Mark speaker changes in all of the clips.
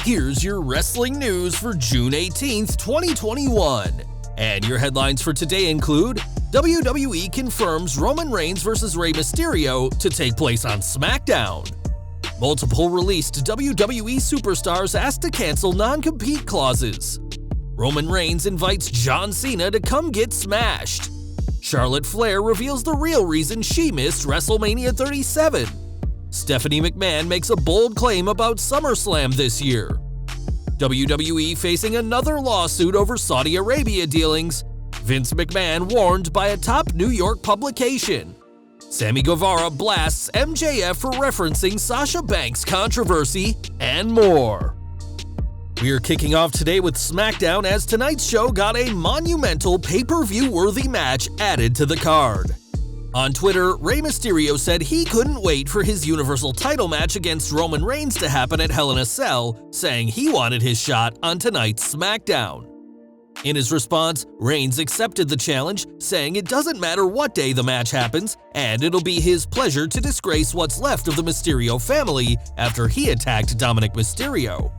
Speaker 1: here's your wrestling news for June 18th, 2021. And your headlines for today include WWE confirms Roman Reigns vs. Rey Mysterio to take place on Smackdown. Multiple released WWE superstars asked to cancel non-compete clauses. Roman Reigns invites John Cena to come get smashed. Charlotte Flair reveals the real reason she missed WrestleMania 37. Stephanie McMahon makes a bold claim about Summerslam this year. WWE facing another lawsuit over Saudi Arabia dealings. Vince McMahon warned by a top New York publication. Sammy Guevara blasts MJF for referencing Sasha Banks controversy, and more. We're kicking off today with Smackdown as tonight's show got a monumental pay-per-view worthy match added to the card. On Twitter, Rey Mysterio said he couldn't wait for his Universal title match against Roman Reigns to happen at Hell in a Cell, saying he wanted his shot on tonight's Smackdown. In his response, Reigns accepted the challenge, saying it doesn't matter what day the match happens, and it'll be his pleasure to disgrace what's left of the Mysterio family after he attacked Dominic Mysterio.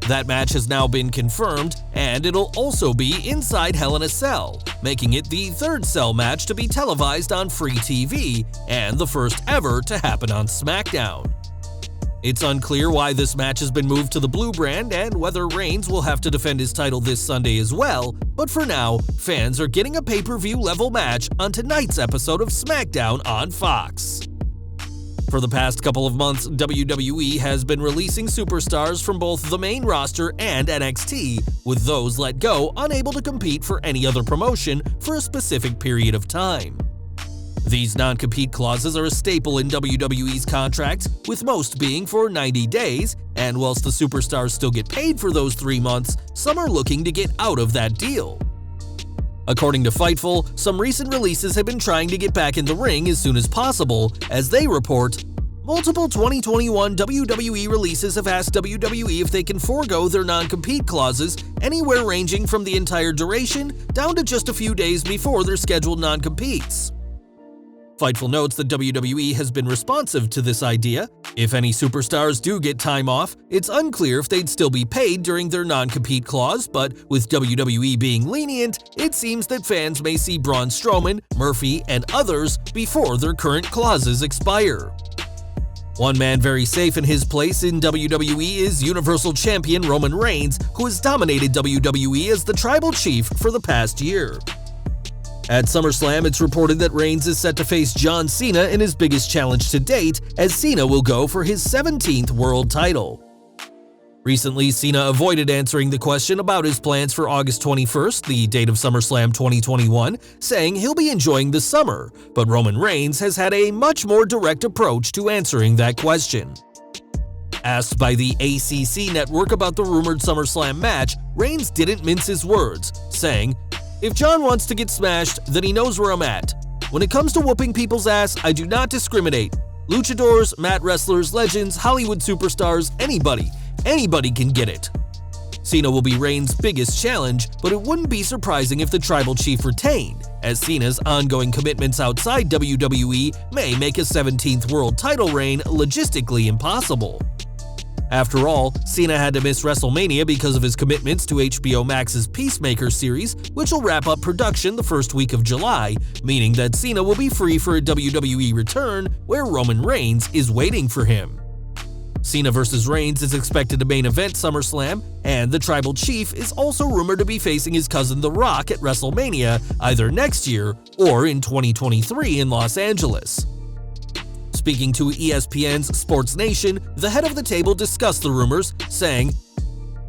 Speaker 1: That match has now been confirmed, and it'll also be inside Hell in a Cell, making it the third Cell match to be televised on free TV and the first ever to happen on SmackDown. It's unclear why this match has been moved to the blue brand and whether Reigns will have to defend his title this Sunday as well, but for now, fans are getting a pay-per-view level match on tonight's episode of SmackDown on Fox. For the past couple of months, WWE has been releasing superstars from both the main roster and NXT, with those let go unable to compete for any other promotion for a specific period of time. These non-compete clauses are a staple in WWE's contracts, with most being for 90 days, and whilst the superstars still get paid for those 3 months, some are looking to get out of that deal. According to Fightful, some recent releases have been trying to get back in the ring as soon as possible, as they report, multiple 2021 WWE releases have asked WWE if they can forego their non-compete clauses, anywhere ranging from the entire duration down to just a few days before their scheduled non-competes. Fightful notes that WWE has been responsive to this idea. If any superstars do get time off, it's unclear if they'd still be paid during their non-compete clause, but with WWE being lenient, it seems that fans may see Braun Strowman, Murphy, and others before their current clauses expire. One man very safe in his place in WWE is Universal Champion Roman Reigns, who has dominated WWE as the Tribal Chief for the past year. At SummerSlam, it's reported that Reigns is set to face John Cena in his biggest challenge to date, as Cena will go for his 17th world title. Recently, Cena avoided answering the question about his plans for August 21st, the date of SummerSlam 2021, saying he'll be enjoying the summer, but Roman Reigns has had a much more direct approach to answering that question. Asked by the ACC network about the rumored SummerSlam match, Reigns didn't mince his words, saying, "If John wants to get smashed, then he knows where I'm at. When it comes to whooping people's ass, I do not discriminate. Luchadors, mat wrestlers, legends, Hollywood superstars, anybody can get it." Cena will be Reigns' biggest challenge, but it wouldn't be surprising if the Tribal Chief retained, as Cena's ongoing commitments outside WWE may make a 17th world title reign logistically impossible. After all, Cena had to miss WrestleMania because of his commitments to HBO Max's Peacemaker series, which will wrap up production the first week of July, meaning that Cena will be free for a WWE return where Roman Reigns is waiting for him. Cena vs. Reigns is expected to main event SummerSlam, and the Tribal Chief is also rumored to be facing his cousin The Rock at WrestleMania either next year or in 2023 in Los Angeles. Speaking to ESPN's Sports Nation, the head of the table discussed the rumors, saying,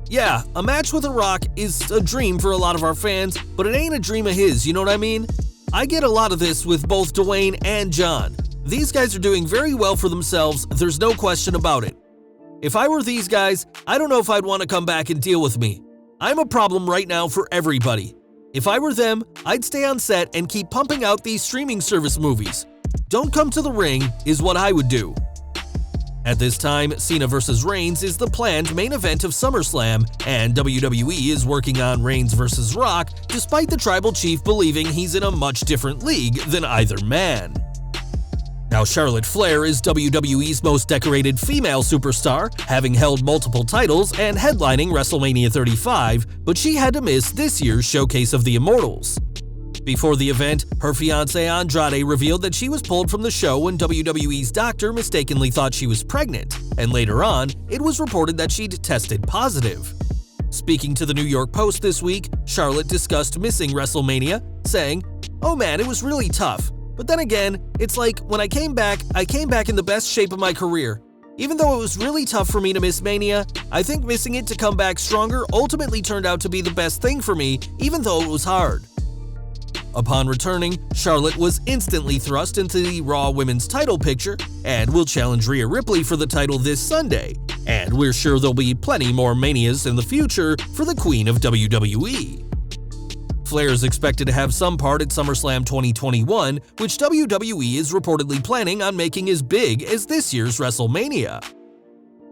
Speaker 1: "Yeah, a match with The Rock is a dream for a lot of our fans, but it ain't a dream of his, you know what I mean? I get a lot of this with both Dwayne and John. These guys are doing very well for themselves, there's no question about it. If I were these guys, I don't know if I'd want to come back and deal with me. I'm a problem right now for everybody. If I were them, I'd stay on set and keep pumping out these streaming service movies. Don't come to the ring is what I would do." At this time, Cena vs. Reigns is the planned main event of SummerSlam, and WWE is working on Reigns vs. Rock, despite the Tribal Chief believing he's in a much different league than either man. Now, Charlotte Flair is WWE's most decorated female superstar, having held multiple titles and headlining WrestleMania 35, but she had to miss this year's Showcase of the Immortals. Before the event, her fiancé Andrade revealed that she was pulled from the show when WWE's doctor mistakenly thought she was pregnant, and later on, it was reported that she'd tested positive. Speaking to the New York Post this week, Charlotte discussed missing WrestleMania, saying, "Oh man, it was really tough. But then again, it's like when I came back in the best shape of my career. Even though it was really tough for me to miss Mania, I think missing it to come back stronger ultimately turned out to be the best thing for me, even though it was hard." Upon returning, Charlotte was instantly thrust into the Raw Women's title picture and will challenge Rhea Ripley for the title this Sunday, and we're sure there'll be plenty more Manias in the future for the Queen of WWE. Flair is expected to have some part at SummerSlam 2021, which WWE is reportedly planning on making as big as this year's WrestleMania.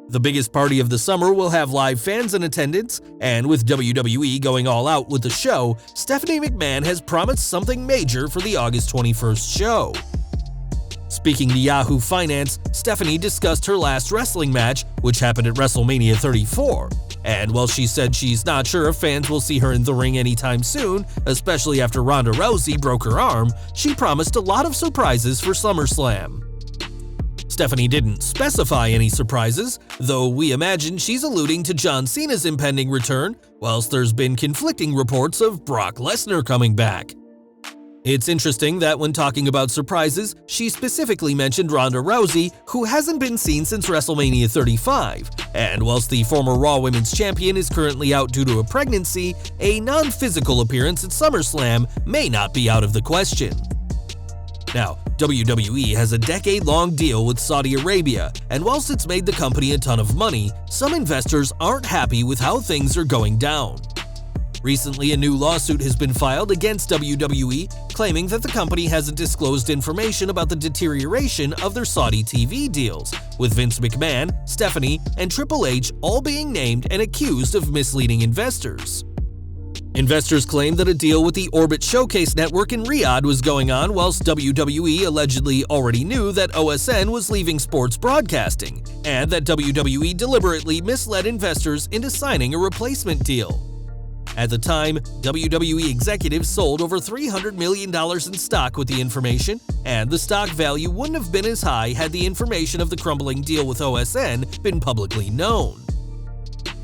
Speaker 1: The biggest party of the summer will have live fans in attendance, and with WWE going all out with the show, Stephanie McMahon has promised something major for the August 21st show. Speaking to Yahoo Finance, Stephanie discussed her last wrestling match, which happened at WrestleMania 34. And while she said she's not sure if fans will see her in the ring anytime soon, especially after Ronda Rousey broke her arm, she promised a lot of surprises for SummerSlam. Stephanie didn't specify any surprises, though we imagine she's alluding to John Cena's impending return, whilst there's been conflicting reports of Brock Lesnar coming back. It's interesting that when talking about surprises, she specifically mentioned Ronda Rousey, who hasn't been seen since WrestleMania 35, and whilst the former Raw Women's Champion is currently out due to a pregnancy, a non-physical appearance at SummerSlam may not be out of the question. Now, WWE has a decade-long deal with Saudi Arabia, and whilst it's made the company a ton of money, some investors aren't happy with how things are going down. Recently, a new lawsuit has been filed against WWE, claiming that the company hasn't disclosed information about the deterioration of their Saudi TV deals, with Vince McMahon, Stephanie, and Triple H all being named and accused of misleading investors. Investors claim that a deal with the Orbit Showcase network in Riyadh was going on, whilst WWE allegedly already knew that OSN was leaving sports broadcasting, and that WWE deliberately misled investors into signing a replacement deal. At the time, WWE executives sold over $300 million in stock with the information, and the stock value wouldn't have been as high had the information of the crumbling deal with OSN been publicly known.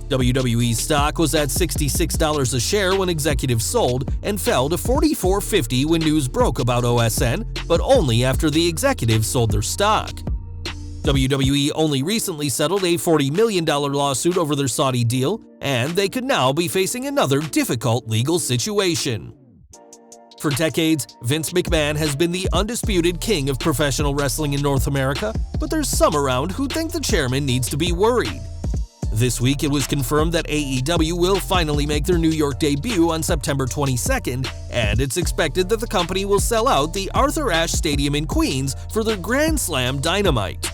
Speaker 1: WWE's stock was at $66 a share when executives sold and fell to $44.50 when news broke about OSN, but only after the executives sold their stock. WWE only recently settled a $40 million lawsuit over their Saudi deal, and they could now be facing another difficult legal situation. For decades, Vince McMahon has been the undisputed king of professional wrestling in North America, but there's some around who think the chairman needs to be worried. This week, it was confirmed that AEW will finally make their New York debut on September 22nd, and it's expected that the company will sell out the Arthur Ashe Stadium in Queens for their Grand Slam Dynamite.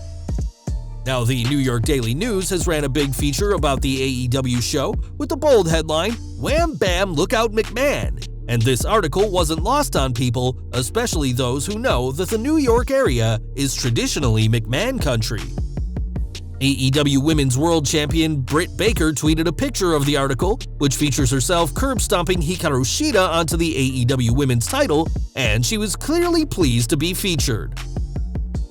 Speaker 1: Now, the New York Daily News has ran a big feature about the AEW show with the bold headline, "Wham Bam Look Out McMahon," and this article wasn't lost on people, especially those who know that the New York area is traditionally McMahon country. AEW Women's World Champion Britt Baker tweeted a picture of the article, which features herself curb-stomping Hikaru Shida onto the AEW Women's title, and she was clearly pleased to be featured.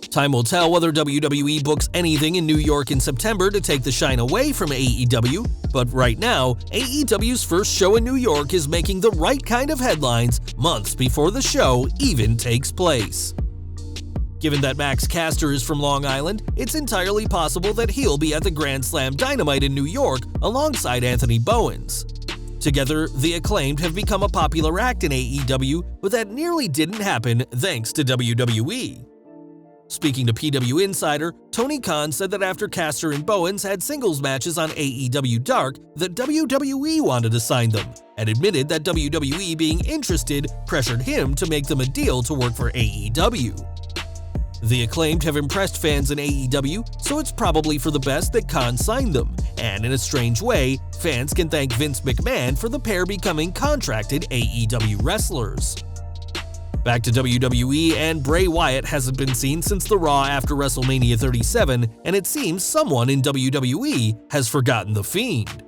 Speaker 1: Time will tell whether WWE books anything in New York in September to take the shine away from AEW, but right now, AEW's first show in New York is making the right kind of headlines months before the show even takes place. Given that Max Caster is from Long Island, it's entirely possible that he'll be at the Grand Slam Dynamite in New York alongside Anthony Bowens. Together, the Acclaimed have become a popular act in AEW, but that nearly didn't happen thanks to WWE. Speaking to PW Insider, Tony Khan said that after Caster and Bowens had singles matches on AEW Dark, that WWE wanted to sign them, and admitted that WWE being interested pressured him to make them a deal to work for AEW. The Acclaimed have impressed fans in AEW, so it's probably for the best that Khan signed them, and in a strange way, fans can thank Vince McMahon for the pair becoming contracted AEW wrestlers. Back to WWE, and Bray Wyatt hasn't been seen since the Raw after WrestleMania 37, and it seems someone in WWE has forgotten The Fiend.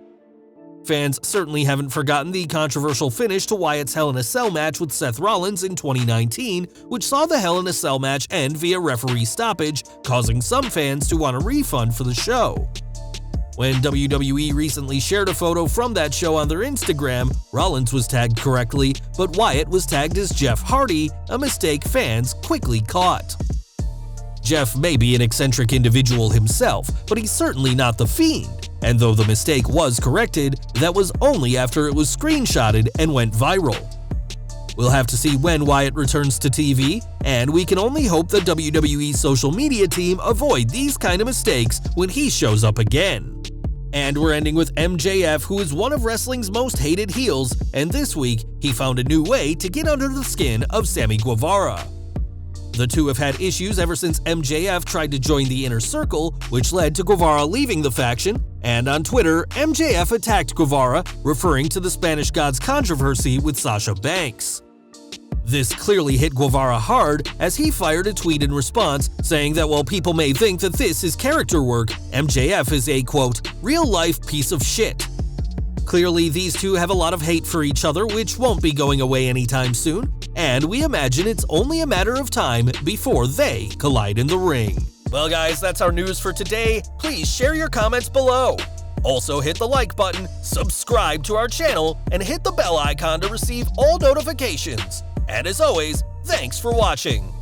Speaker 1: Fans certainly haven't forgotten the controversial finish to Wyatt's Hell in a Cell match with Seth Rollins in 2019, which saw the Hell in a Cell match end via referee stoppage, causing some fans to want a refund for the show. When WWE recently shared a photo from that show on their Instagram, Rollins was tagged correctly, but Wyatt was tagged as Jeff Hardy, a mistake fans quickly caught. Jeff may be an eccentric individual himself, but he's certainly not The Fiend, and though the mistake was corrected, that was only after it was screenshotted and went viral. We'll have to see when Wyatt returns to TV, and we can only hope the WWE social media team avoid these kind of mistakes when he shows up again. And we're ending with MJF, who is one of wrestling's most hated heels, and this week he found a new way to get under the skin of Sammy Guevara. The two have had issues ever since MJF tried to join the Inner Circle, which led to Guevara leaving the faction, and on Twitter, MJF attacked Guevara, referring to the Spanish God's controversy with Sasha Banks. This clearly hit Guevara hard, as he fired a tweet in response saying that while people may think that this is character work, MJF is a, quote, real-life piece of shit. Clearly, these two have a lot of hate for each other, which won't be going away anytime soon, and we imagine it's only a matter of time before they collide in the ring. Well guys, that's our news for today. Please share your comments below. Also hit the like button, subscribe to our channel, and hit the bell icon to receive all notifications. And as always, thanks for watching.